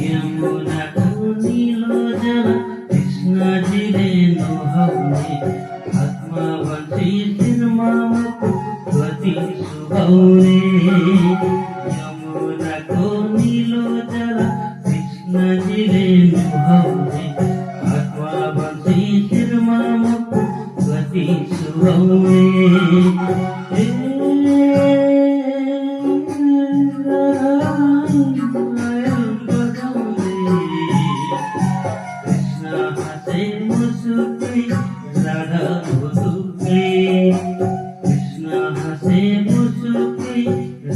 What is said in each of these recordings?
यमुनाको नीलो जल कृष्णजीले नुहाउने हातमा बन्सी शिरमा मुकुट सुहाउने यमुनाको नीलो जल कृष्णजीले नुहाउने हातमा बन्सी शिरमा मुकुट सुहाउने राधा मुसुके कृष्ण हसे मुसुके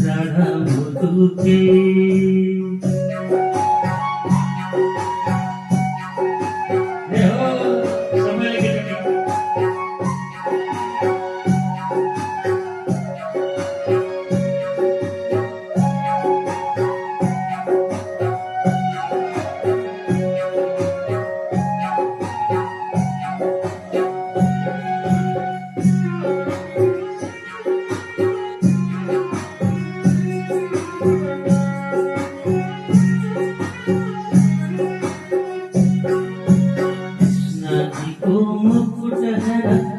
राधा मुसुके मुकुट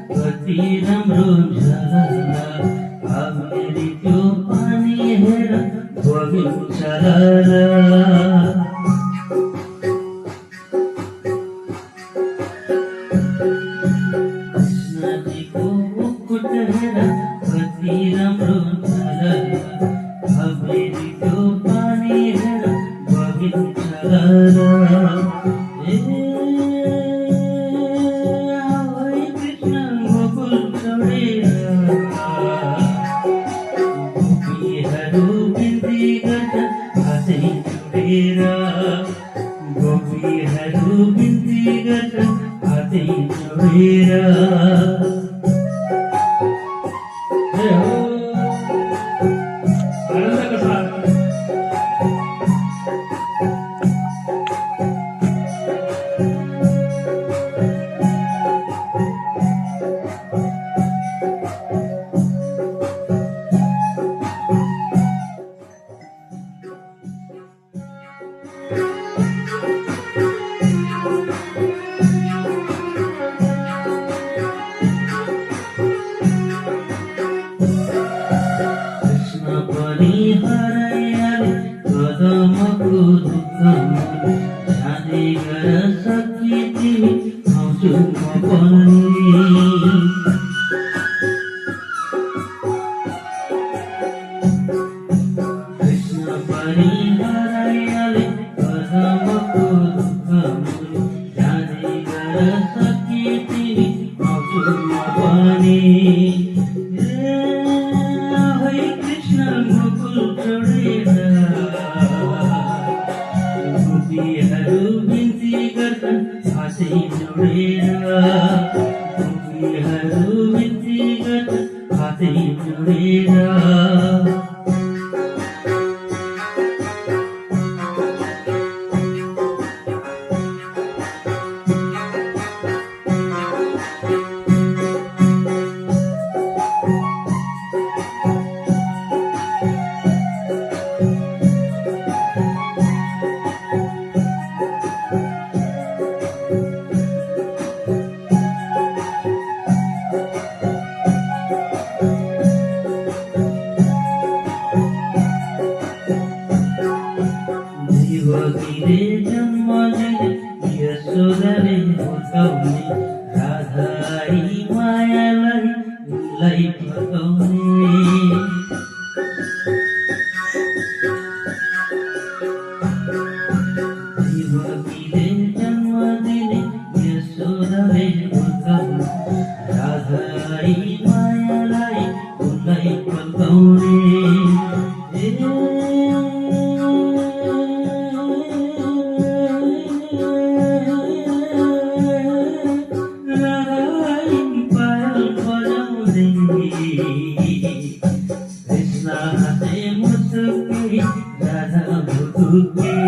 कति राम्रो झलला मेरी त्यो पानी हेर बगिन्छ कृष्णजीको मुकुट हेर कति राम्रो झलला मेरी त्यो पानी हेर बगिन्छ गोपीहरू बिन्ती गर्छन् हातै जोडेर आनन्दको साथ कदमको दुःखमा जाने गर सकी तिमी आउँछु म पनि कृष्ण पनि हराइहाले कदमको दुःखमा जाने गर सकी तिमी आउँछु म पनि कृष्ण गोकुल छोडेर गोपीहरू बिन्ती गर्छन् हातै जोडेर गोपीहरू बिन्ती गर्छन् हातै जोडेर देवकीले जन्म दिने यशोदाले हुर्काउने राधाई मायालाई उनलाई फर्काउने देवकीले जन्म दिने यशोदाले हुर्काउने राधाई मायालाई उनलाई फर्काउने कृष्ण हसे मुसुके राधा मुसुके